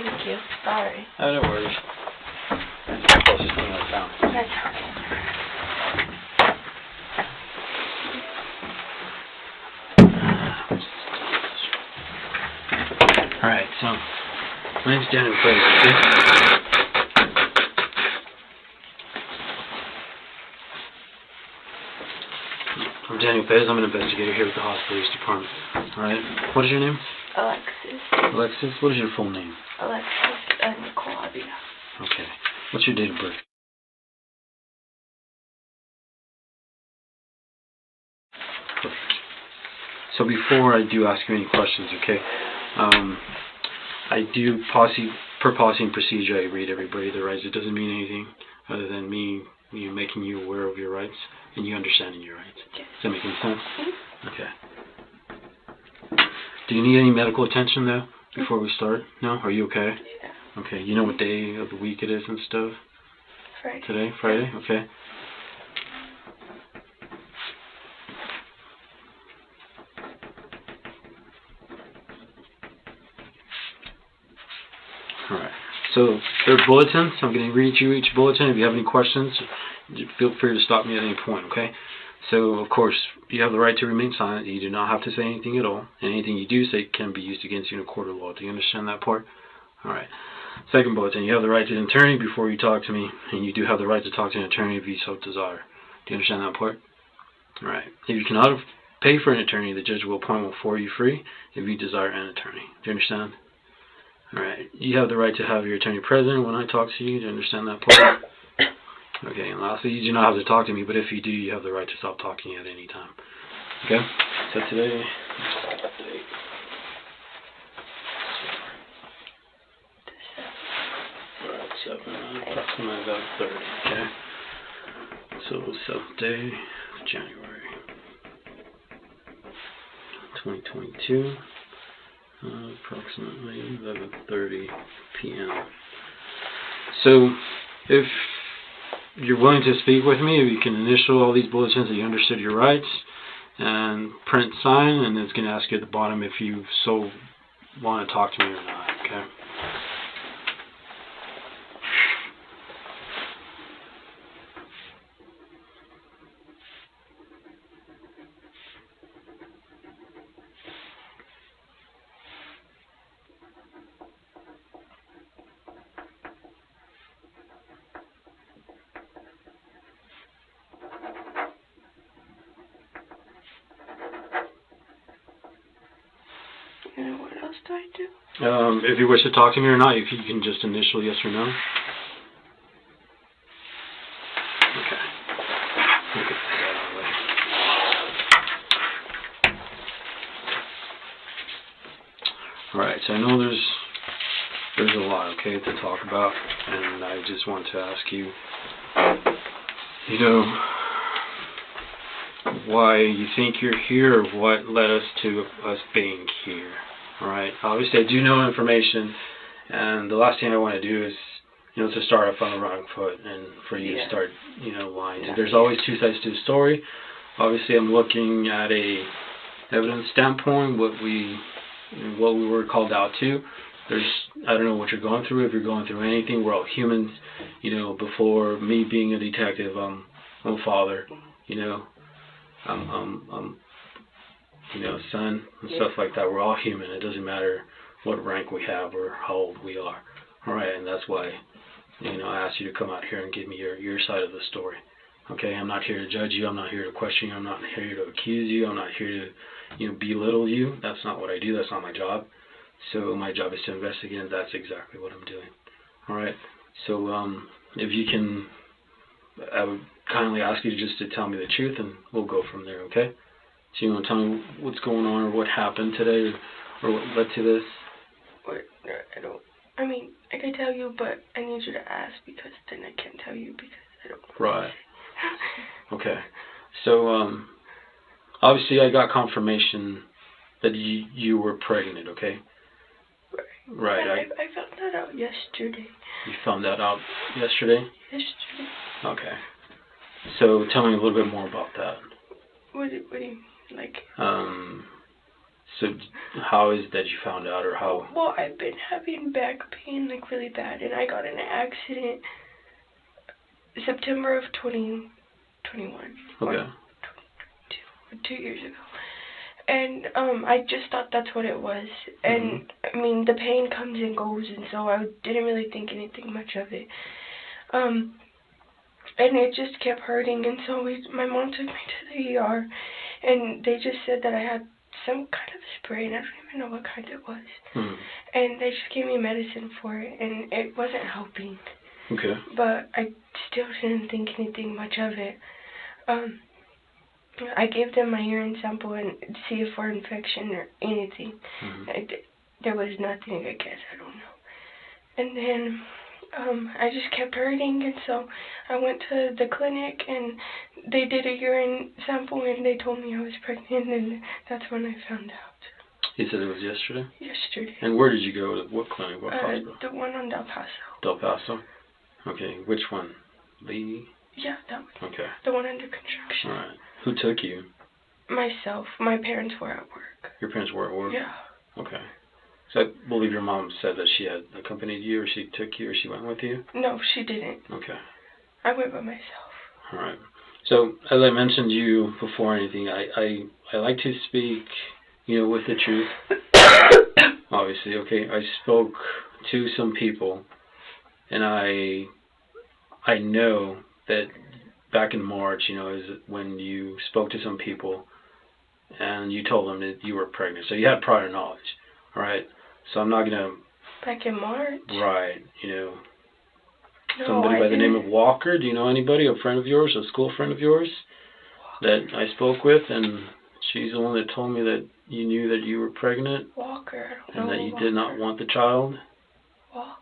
Thank you. Sorry. Oh, no worries. That's the closest thing I found. That's Alright, so my name's Daniel Fraser. I'm Daniel Fez. I'm an investigator here with the Hospital Police Department. Alright, what is your name? Alexis. Alexis? What is your full name? Alexis Avila. Okay. What's your date of birth? Perfect. So before I do ask you any questions, okay, I do per policy and procedure, I read everybody their rights. It doesn't mean anything other than me making you aware of your rights and you understanding your rights. Yes. Does that make any sense? Okay. Do you need any medical attention though before we start? No? Are you okay? Yeah. Okay. You know what day of the week it is and stuff? Friday. Today? Friday? Okay. Alright. So there are bulletins. I'm going to read you each bulletin. If you have any questions, feel free to stop me at any point, okay? So, of course, you have the right to remain silent. You do not have to say anything at all. And anything you do say can be used against you in a court of law. Do you understand that part? Alright. Second bulletin, you have the right to an attorney before you talk to me. And you do have the right to talk to an attorney if you so desire. Do you understand that part? Alright. If you cannot pay for an attorney, the judge will appoint one for you free if you desire an attorney. Do you understand? Alright. You have the right to have your attorney present when I talk to you. Do you understand that part? Okay, and lastly, you do not have to talk to me, but if you do, you have the right to stop talking at any time. Okay? So today, we're at approximately about 30, okay? So, 7th day of January, 2022, approximately 11:30 p.m. So, if you're willing to speak with me, if you can initial all these bulletins that you understood your rights and print sign, and it's going to ask you at the bottom if you so want to talk to me or not, okay? And what else do I do? If you wish to talk to me or not, if you can just initial yes or no. Okay. Alright, so I know there's a lot, okay, to talk about, and I just want to ask you, why you think you're here, or what led us to us being here. Alright, obviously I do know information, and the last thing I want to do is, to start off on the wrong foot, and for you to start, lying. So there's always two sides to the story. Obviously I'm looking at a evidence standpoint, what we were called out to. I don't know what you're going through, if you're going through anything. We're all humans. Before me being a detective, I'm a father, son and stuff like that. We're all human. It doesn't matter what rank we have or how old we are. Alright, and that's why, I asked you to come out here and give me your side of the story. Okay, I'm not here to judge you. I'm not here to question you. I'm not here to accuse you. I'm not here to, belittle you. That's not what I do. That's not my job. So my job is to investigate, and that's exactly what I'm doing. Alright, so if you can, I would kindly ask you just to tell me the truth, and we'll go from there, okay? So you want to tell me what's going on, or what happened today, or what led to this? I mean, I can tell you, but I need you to ask, because then I can't tell you, because I don't know. Right. Okay. So, obviously I got confirmation that you were pregnant, okay? Right. I found that out yesterday. You found that out yesterday? Yesterday. Okay. So tell me a little bit more about that. What do you like? So how is it that you found out, or how? Well, I've been having back pain, like, really bad, and I got in an accident September of 2021. Okay. Or 2 years ago. And I just thought that's what it was. And I mean, the pain comes and goes, and so I didn't really think anything much of it. And it just kept hurting, and so my mom took me to the ER, and they just said that I had some kind of spray, and I don't even know what kind it was. And they just gave me medicine for it, and it wasn't helping. Okay. But I still didn't think anything much of it. I gave them my urine sample and see if for infection or anything. There was nothing, I guess, I don't know. And then I just kept hurting, and so I went to the clinic, and they did a urine sample, and they told me I was pregnant, and that's when I found out. You said it was yesterday? Yesterday. And where did you go? To what clinic? What hospital? The one on Del Paso. Del Paso? Okay. Which one? Lee? Yeah, that one. Okay. The one under construction. All right. Who took you? Myself. My parents were at work. Your parents were at work? Yeah. Okay. So I believe your mom said that she had accompanied you, or she took you, or she went with you? No, she didn't. Okay. I went by myself. All right. So as I mentioned to you before anything, I like to speak, with the truth. Obviously, okay. I spoke to some people, and I know that back in March, is when you spoke to some people and you told them that you were pregnant. So you had prior knowledge, all right? So I'm not going to... Back in March? Right, No, somebody by the name of Walker. Do you know anybody, a friend of yours, a school friend of yours that I spoke with? And she's the one that told me that you knew that you were pregnant. Walker, I don't and know. that you Walker. did not want the child. Walker.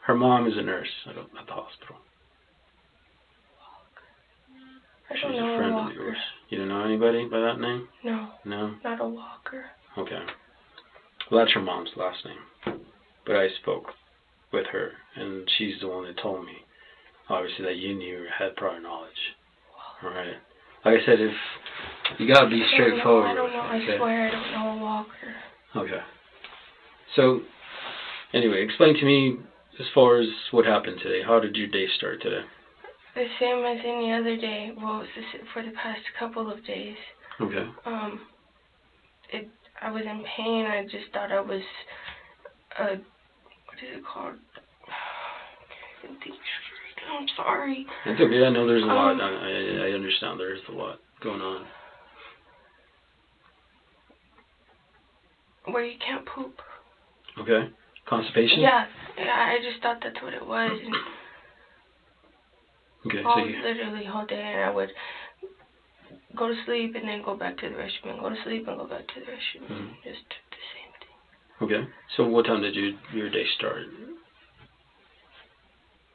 Her mom is a nurse at the hospital. I She's don't know a friend Walker. of yours. You don't know anybody by that name? No. No? Not a Walker. Okay. Well, that's her mom's last name. But I spoke with her, and she's the one that told me, obviously, that you knew or had prior knowledge. All right. Like I said, if you gotta be straightforward. I don't know. Okay? I swear I don't know a Walker. Okay. So, anyway, explain to me as far as what happened today. How did your day start today? The same as any other day. Well, for the past couple of days. Okay. I was in pain. I just thought I was, what is it called? I can't think straight. I'm sorry. It's okay. I know there's a lot. I understand there is a lot going on. Where you can't poop. Okay. Constipation? Yeah. I just thought that's what it was. And okay. Literally whole day, and I would go to sleep and then go back to the restroom, and go to sleep and go back to the restroom. Just the same thing. Okay. So what time did your day start?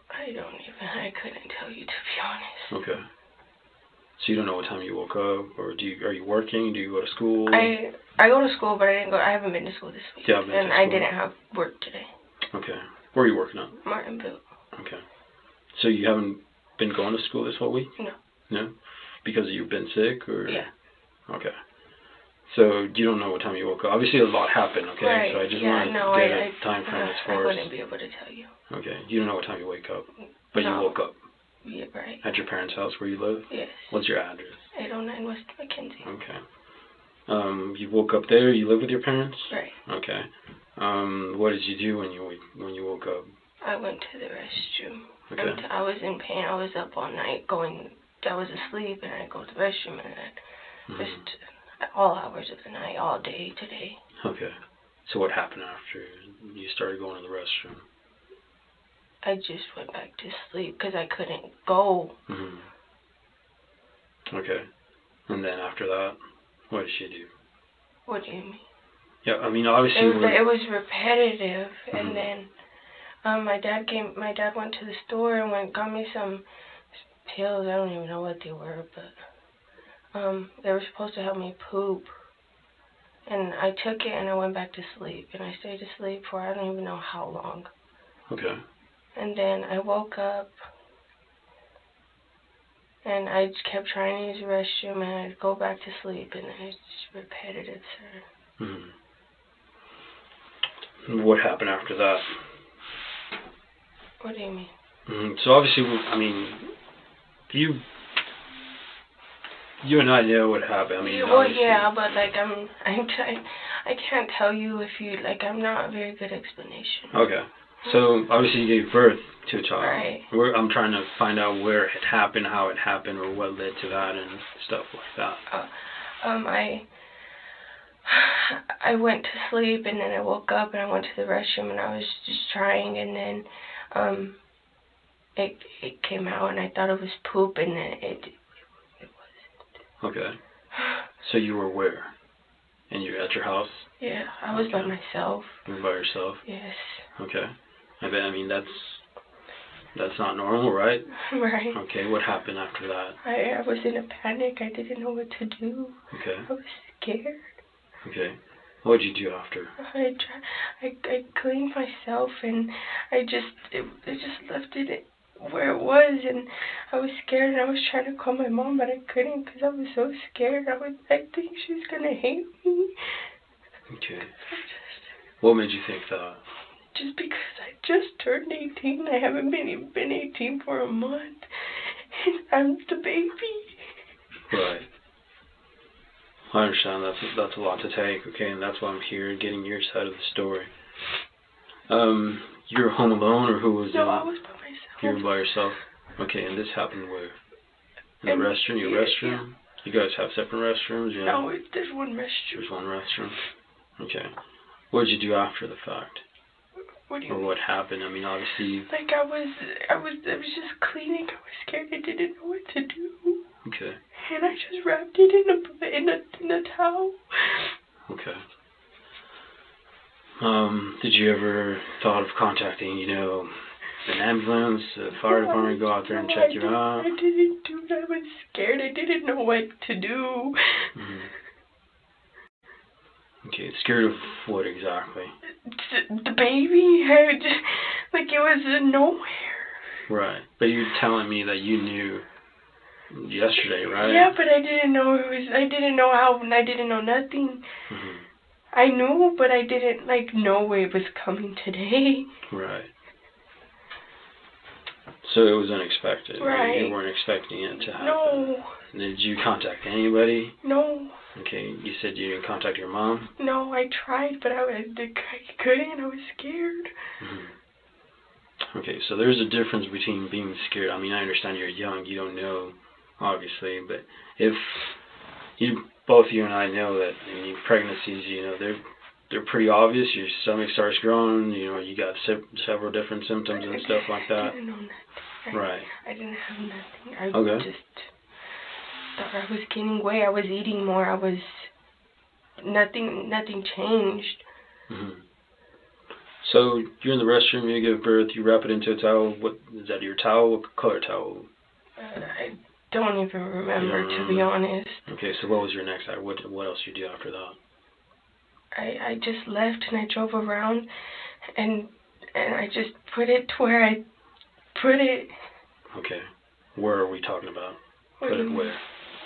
I couldn't tell you, to be honest. Okay. So you don't know what time you woke up, or are you working? Do you go to school? I go to school, but I haven't been to school this week. Yeah, and I didn't have work today. Okay. Where are you working at? Martinville. Okay. So you haven't been going to school this whole week? No. No? Because you've been sick, or? Yeah. Okay. So you don't know what time you woke up. Obviously, a lot happened, okay? Right. So I just wanted to get a time frame as far as... I wouldn't be able to tell you. Okay. You don't know what time you wake up, but No. you woke up. Yeah, right. At your parents' house where you live? Yes. What's your address? 809 West Mackenzie. Okay. You woke up there. You live with your parents? Right. Okay. What did you do when you woke up? I went to the restroom. Okay. I was in pain. I was up all night I was asleep, and I go to the restroom, and just all hours of the night, all day today. Okay. So what happened after you started going to the restroom? I just went back to sleep because I couldn't go. Okay. And then after that, what did she do? What do you mean? Yeah, I mean, obviously... It was repetitive, and then my dad went to the store and got me some pills. I don't even know what they were, but they were supposed to help me poop. And I took it, and I went back to sleep, and I stayed asleep for I don't even know how long. Okay. And then I woke up, And I just kept trying to use the restroom, and I'd go back to sleep, and it's just repetitive, sir. Mm-hmm. What happened after that? What do you mean? So obviously, I mean, you and I know what happened. I mean, well, yeah, but like I can't tell you if you like. I'm not a very good explanation. Okay. So obviously you gave birth to a child. Right. I'm trying to find out where it happened, how it happened, or what led to that, and stuff like that. I went to sleep, and then I woke up, and I went to the restroom, and I was just trying, and then it came out, and I thought it was poop, and then it wasn't. Okay. So you were where? And you're at your house? Yeah, I was by myself. You were by yourself? Yes. Okay. I mean, that's not normal, right? Right. Okay, what happened after that? I was in a panic. I didn't know what to do. Okay. I was scared. Okay. What did you do after? I cleaned myself, and I just left it where it was, and I was scared, and I was trying to call my mom, but I couldn't because I was so scared. I think she's gonna hate me. Okay. What made you think that? Just because I just turned 18. I haven't been 18 for a month, and I'm the baby. Right. I understand. That's a lot to take. Okay, and that's why I'm here, getting your side of the story. You were home alone, or who was? No, I was by myself. You were by yourself. Okay, and this happened where? In the restroom? Your restroom? Yeah. You guys have separate restrooms? Yeah. No, there's one restroom. There's one restroom. Okay. What did you do after the fact? What do you mean? What happened? I mean, obviously. Like I was just cleaning. I was scared. I didn't know what to do. Okay. And I just wrapped it in a towel. Okay. Did you ever thought of contacting, an ambulance, a fire department, go out there and check you out? I didn't do that. I was scared. I didn't know what to do. Mm-hmm. Okay, scared of what exactly? The baby. Like it was nowhere. Right, but you're telling me that you knew yesterday, right? Yeah, but I didn't know it was. I didn't know how, and I didn't know nothing. Mm-hmm. I knew, but I didn't know it was coming today. Right. So it was unexpected. Right. You weren't expecting it to happen. No. Did you contact anybody? No. Okay, you said you didn't contact your mom? No, I tried, but I couldn't. I was scared. Mm-hmm. Okay, so there's a difference between being scared. I mean, I understand you're young, you don't know, obviously, but if both you and I know that pregnancies, they're pretty obvious. Your stomach starts growing, you got several different symptoms and stuff like that. I didn't know nothing. Right. I didn't have nothing. I just thought I was gaining weight. I was eating more. Nothing changed. Mm-hmm. So you're in the restroom, you give birth, you wrap it into a towel. What is that? Your towel? What color towel? I don't even remember, to be honest. Okay, so what was your next act? What else did you do after that? I just left, and I drove around, and I just put it to where I put it. Okay, where are we talking about? Put it where?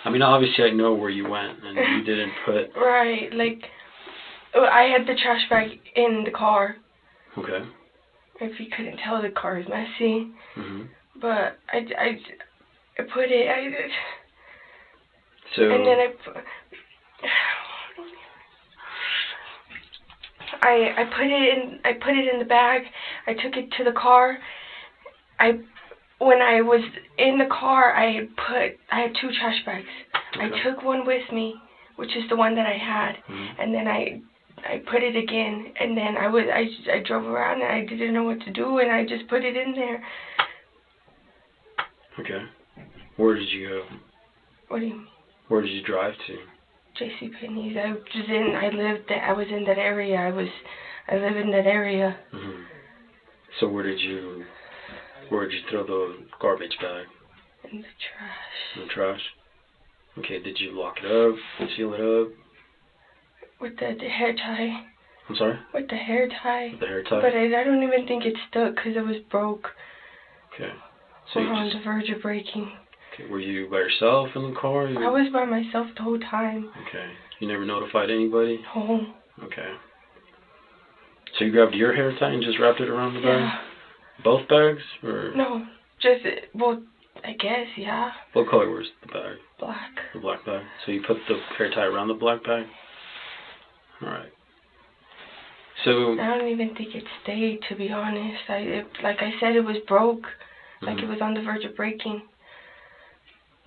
I mean, obviously I know where you went, and you didn't put. Right, I had the trash bag in the car. Okay. If you couldn't tell, the car is messy. Mm-hmm. But I put it. So. And then I put it in the bag. I took it to the car. When I was in the car, I had 2 trash bags. Okay. I took one with me, which is the one that I had, and then I put it again, and then I drove around, and I didn't know what to do, and I just put it in there. Okay. Where did you go? What do you mean? Where did you drive to? JCPenney's. I was in that area. I live in that area. Mm-hmm. So where did you throw the garbage bag? In the trash. In the trash? Okay, did you lock it up, seal it up? With the hair tie. I'm sorry? With the hair tie. With the hair tie? But I don't even think it stuck because it was broke. Okay. So we're on the verge of breaking. Okay. Were you by yourself in the car? I was by myself the whole time. Okay. You never notified anybody? No. Okay. So you grabbed your hair tie and just wrapped it around the bag? Yeah. Both bags? Or? No. Just, well, I guess, yeah. What color was the bag? Black. The black bag. So you put the hair tie around the black bag? Alright. So... I don't even think it stayed, to be honest. Like I said, it was broke. Like it was on the verge of breaking.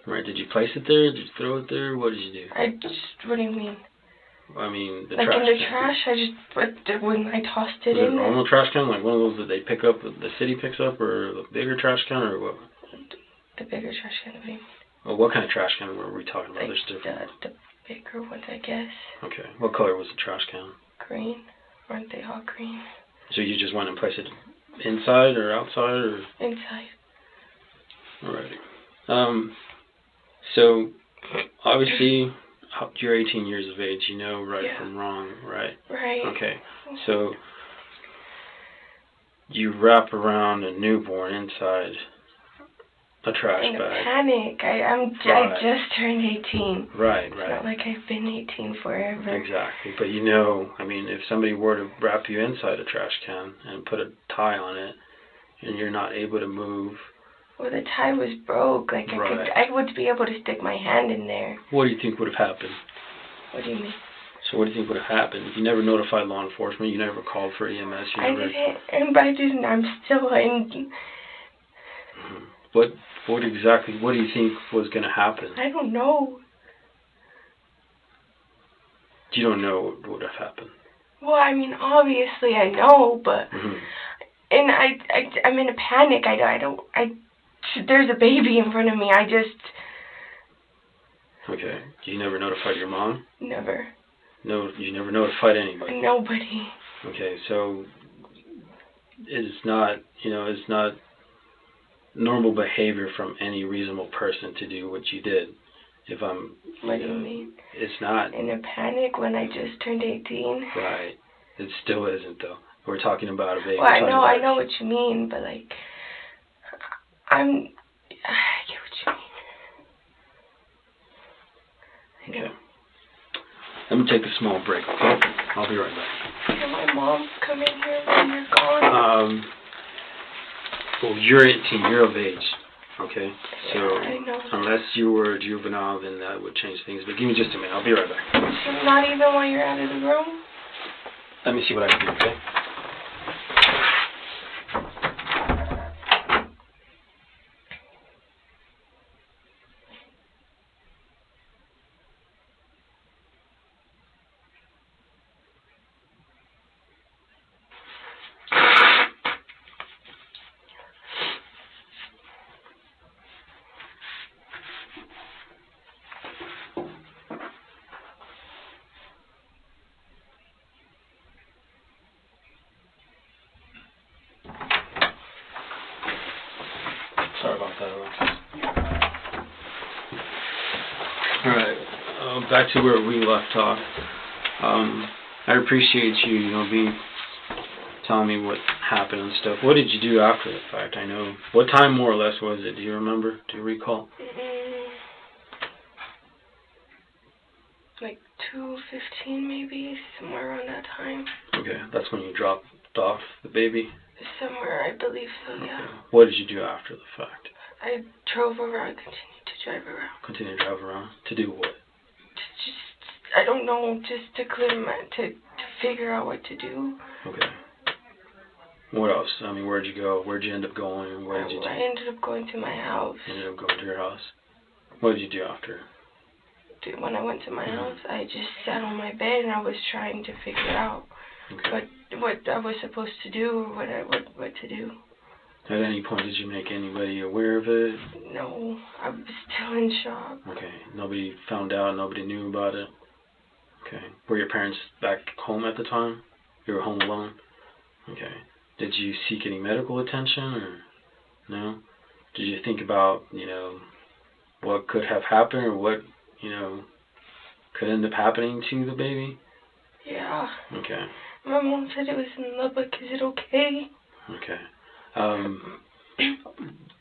Right. Did you place it there? Did you throw it there? What did you do? What do you mean? I mean, the like trash in the can. trash, I just put when I tossed it Was it in a normal trash can, like one of those that they pick up, the city picks up, or the bigger trash can, or what? The bigger trash can, what do you mean? Well, what kind of trash can were we talking about? Like There's different. the bigger ones, I guess. Okay. What color was the trash can? Green. Weren't they all green? So you just went and placed it inside or outside, or? Inside. Alrighty. So obviously you're 18 years of age. You know right from wrong, right? Right. Okay. So you wrap around a newborn inside a trash in bag. In a panic. I just turned 18. Right. It's not like I've been 18 forever. Exactly. But you know, I mean, if somebody were to wrap you inside a trash can and put a tie on it, and you're not able to move. Well, the tie was broke. Like I would be able to stick my hand in there. What do you think would have happened? What do you mean? So what do you think would have happened? You never notified law enforcement. You never called for EMS. I didn't. I'm still in. What exactly? What do you think was going to happen? I don't know. You don't know what would have happened. Well, I mean, obviously I know, but and I'm in a panic. There's a baby in front of me. Okay. You never notified your mom? Never. No, you never notified anybody? Nobody. Okay, so it's not normal behavior from any reasonable person to do what you did. What do you mean? It's not. In a panic when I just turned 18? Right. It still isn't, though. We're talking about a baby. Well, I know what you mean, but like, I get what you mean. Okay. Let me take a small break, okay? I'll be right back. Can my mom come in here when you're gone? Well, you're 18, you're of age, okay? So, I know. unless you were a juvenile, then that would change things. But give me just a minute, I'll be right back. So not even while you're out of the room? Let me see what I can do, okay? Sorry about that, Alexis. Alright, back to where we left off. I appreciate you, telling me what happened and stuff. What did you do after the fact? I know. What time more or less was it? Do you remember? Do you recall? Like 2:15 maybe, somewhere around that time. Okay, that's when you dropped off the baby? Somewhere, I believe so, yeah. Okay. What did you do after the fact? I drove around, continued to drive around. Continue to drive around? To do what? I don't know, just to clear to figure out what to do. Okay. What else? I mean, where'd you go? Where'd you end up going? What did you do? I ended up going to my house. You ended up going to your house? What did you do after? When I went to my house, I just sat on my bed and I was trying to figure out what I was supposed to do, or what to do. At any point, did you make anybody aware of it? No, I was still in shock. Okay, nobody found out, nobody knew about it? Okay. Were your parents back home at the time? You were home alone? Okay. Did you seek any medical attention, or no? Did you think about, what could have happened, or what, could end up happening to the baby? Yeah. Okay. My mom said it was in Lubbock. Is it okay? Okay.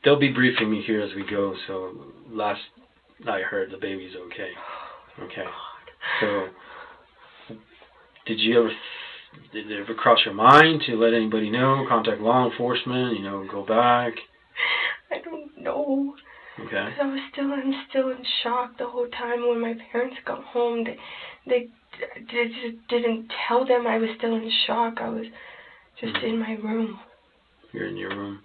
they'll be briefing me here as we go. So last I heard, the baby's okay. Okay. So did it ever cross your mind to let anybody know, contact law enforcement, go back? I don't know. Okay. I'm still in shock the whole time. When my parents got home, they just didn't tell them I was still in shock. I was just in my room. You're in your room.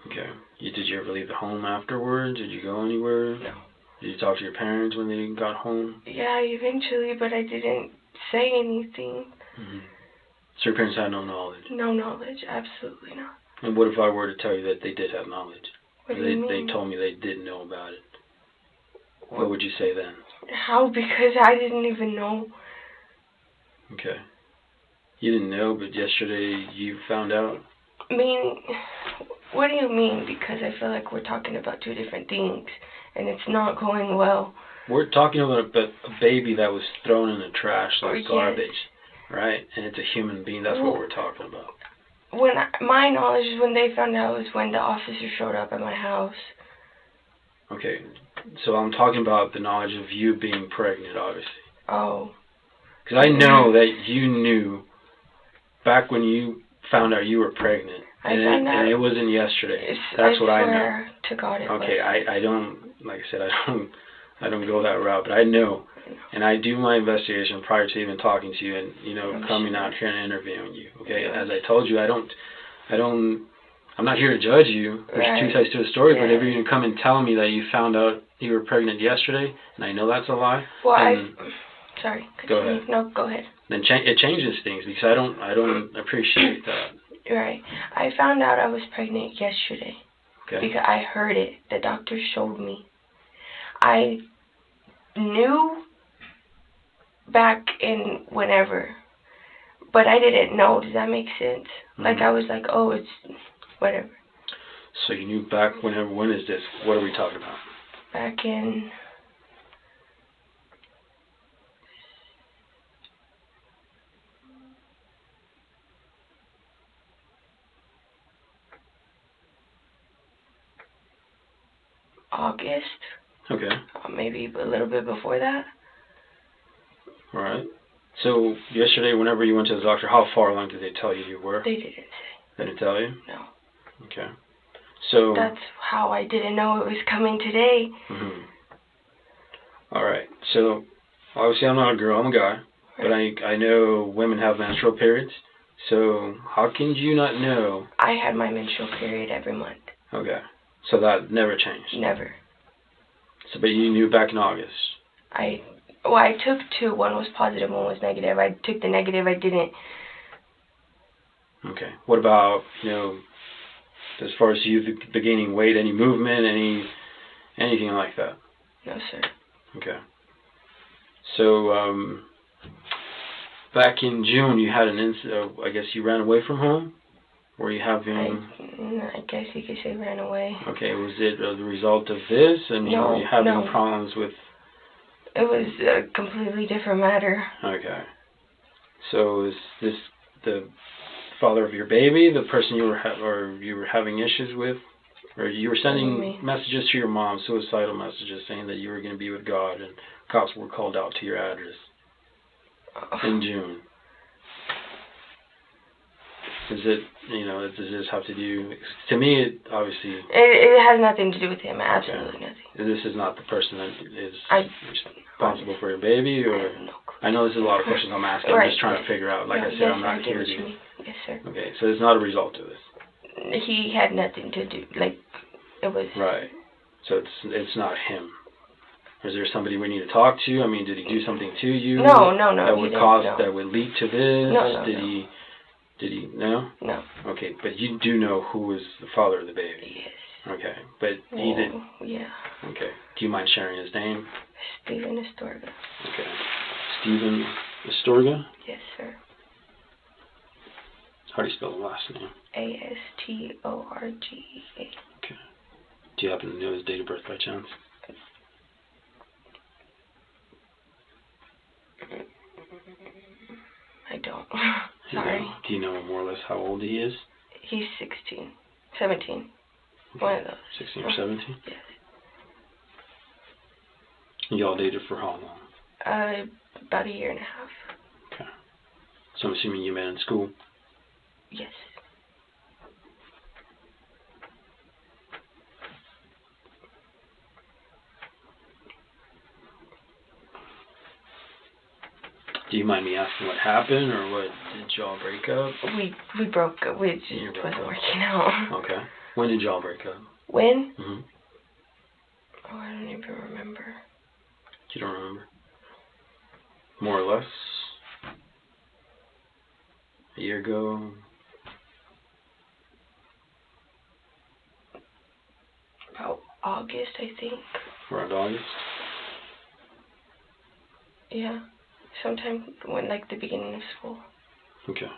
Okay. Did you ever leave the home afterwards? Did you go anywhere? No. Did you talk to your parents when they got home? Yeah, eventually, but I didn't say anything. Mm-hmm. So your parents had no knowledge? No knowledge, absolutely not. And what if I were to tell you that they did have knowledge? What do you mean? They told me they didn't know about it. What would you say then? How? Because I didn't even know. Okay. You didn't know, but yesterday you found out? I mean, what do you mean? Because I feel like we're talking about two different things, and it's not going well. We're talking about a baby that was thrown in the trash like garbage, right? And it's a human being. That's what we're talking about. My knowledge is when they found out was when the officer showed up at my house. Okay, so I'm talking about the knowledge of you being pregnant, obviously. Oh. Because I know that you knew back when you found out you were pregnant, and it wasn't yesterday. That's what I know. I swear to God it was. Okay, I don't, like I said, I don't go that route, but I know. And I do my investigation prior to even talking to you and, coming out here and interviewing you. Okay, as I told you, I'm not here to judge you. There's two sides to the story, but if you're going to come and tell me that you found out you were pregnant yesterday, and I know that's a lie. Well, sorry. Go ahead. No, go ahead. Then it changes things because I don't appreciate that. Right. I found out I was pregnant yesterday. Okay. Because I heard it. The doctor showed me. I knew back in whenever, but I didn't know. Does that make sense? Mm-hmm. Like I was like, oh, it's whatever. So you knew back whenever. When is this? What are we talking about? Back in August. Okay. Maybe a little bit before that. All right. So yesterday, whenever you went to the doctor, how far along did they tell you were? They didn't say. They didn't tell you? No. Okay. So that's how I didn't know it was coming today. Mm-hmm. All right. So obviously, I'm not a girl. I'm a guy. Right. But I know women have menstrual periods. So how can you not know? I had my menstrual period every month. Okay. So that never changed? Never. So, but you knew back in August? I took two. One was positive, one was negative. I took the negative. I didn't. Okay. What about, as far as you the gaining weight, any movement, anything like that? No, sir. Okay. So, back in June, you had an incident. I guess you ran away from home? Were you having... I guess you could say ran away. Okay, was it the result of this? And were you having problems with... It was a completely different matter. Okay. So is this the father of your baby, the person you were having issues with? Or you were sending messages to your mom, suicidal messages, saying that you were going to be with God, and cops were called out to your address in June. Is it, does this have to do... To me, it obviously... It has nothing to do with him. Absolutely nothing. This is not the person that is responsible for your baby? Or I know this is a lot of questions I'm asking. I'm just trying to figure out. Like I said, I'm not here to... Yes, sir. Okay, so it's not a result of this. He had nothing to do. Like, it was... Right. So it's not him. Is there somebody we need to talk to? I mean, did he do something to you? No. That would lead to this? No. Did he? No? No. Okay, but you do know who was the father of the baby? Yes. Okay, but he didn't? Yeah. Okay. Do you mind sharing his name? Steven Astorga. Okay. Steven Astorga? Yes, sir. How do you spell the last name? Astorga. Okay. Do you happen to know his date of birth by chance? I don't. Sorry. Do you know more or less how old he is? He's 16. 17. Okay. One of those. 16 or 17? Yes. Y'all dated for how long? About a year and a half. Okay. So I'm assuming you met in school? Yes. Do you mind me asking what happened, or what did y'all break up? We broke up. We just wasn't working out. Okay. When did y'all break up? When? Mm-hmm. Oh, I don't even remember. You don't remember? More or less? A year ago? About August, I think. Around August? Yeah. Sometime when, like, the beginning of school. Okay.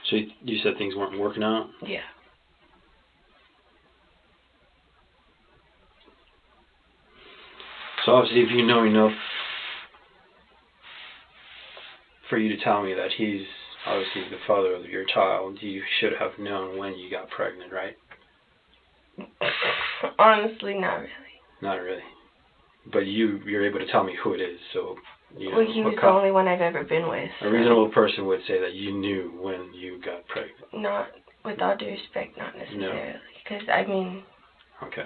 So you said things weren't working out? Yeah. So obviously, if you know enough for you to tell me that he's obviously the father of your child, you should have known when you got pregnant, right? Honestly, not really. Not really. But you're able to tell me who it is, so you know. Well, he was the only one I've ever been with. A reasonable person would say that you knew when you got pregnant. Not, with all due respect, not necessarily. Because, I mean... Okay.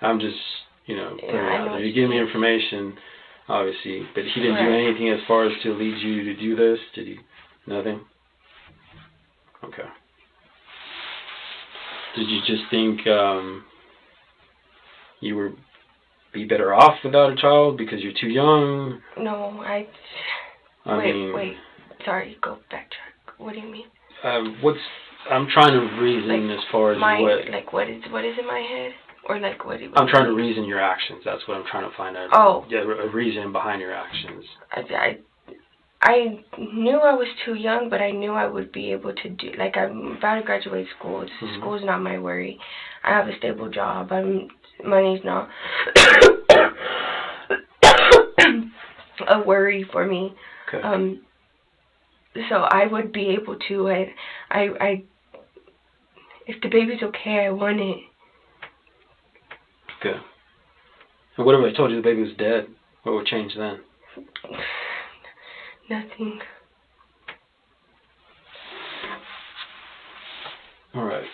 I'm just, putting it out there. You give me information, obviously, but he didn't do anything as far as to lead you to do this? Did he? Nothing? Okay. Did you just think you would be better off without a child because you're too young? No, Wait. Sorry, go backtrack. What do you mean? I'm trying to reason as far as what is in my head? Or like what? I'm trying to reason your actions. That's what I'm trying to find out. Oh. Yeah, a reason behind your actions. I knew I was too young, but I knew I would be able to do. Like, I'm about to graduate school. School's not my worry. I have a stable job. Money's not a worry for me. Okay. So I would be able to. I if the baby's okay, I want it. Okay. And what if I told you the baby was dead? What would change then? Nothing. All right.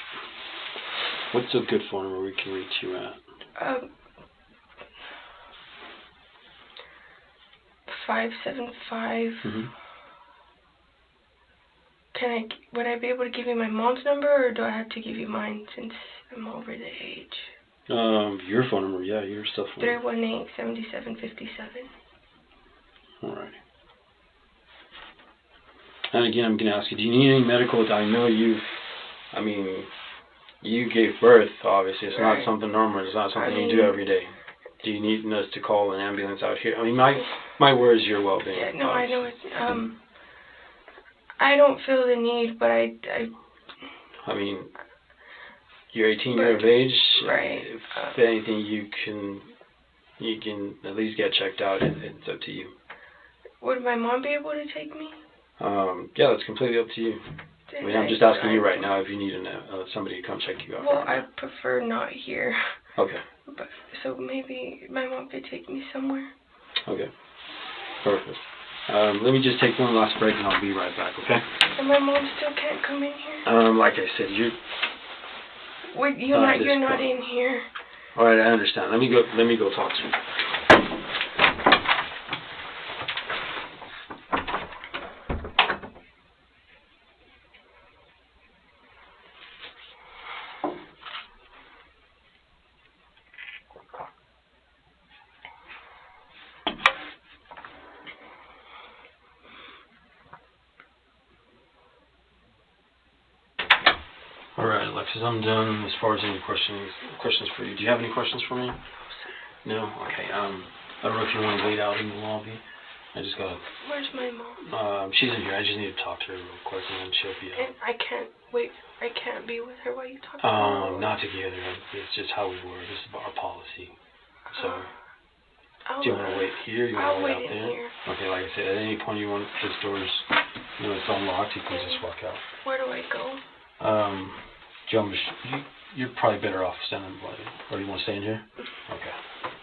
What's a good phone number we can reach you at? 575. Mm-hmm. Would I be able to give you my mom's number, or do I have to give you mine since I'm over the age? Your phone number, yeah, your stuff. 318-7757. All right. And again, I'm going to ask you, do you need any medical? I know you gave birth, obviously. It's not something normal. It's not something you do every day. Do you need us to call an ambulance out here? I mean, my word is your well-being. Yeah, no, obviously. I know it's, I don't feel the need, but I mean, you're 18 years of age. Right. If anything, you can at least get checked out. It's up to you. Would my mom be able to take me? Yeah, that's completely up to you. I mean, I'm just asking you right now if you need somebody to come check you out. Well, I prefer not here. Okay. So maybe my mom could take me somewhere. Okay. Perfect. Let me just take one last break and I'll be right back, okay? And my mom still can't come in here? Like I said, you're not in here. Alright, I understand. Let me go talk to you. Alright, Alexis, I'm done as far as any questions for you. Do you have any questions for me? No? Okay. I don't know if you want to wait out in the lobby. I just gotta... Where's my mom? She's in here. I just need to talk to her real quick and then she'll be out. And I can't be with her while you talk to her? Not together. It's just how we work. This is our policy. So... do you want to wait here? You want to wait out there? Here. Okay, like I said, at any point you want, this door's, it's unlocked, you can just walk out. Where do I go? You're probably better off standing by. Or do you want to stay in here? Okay.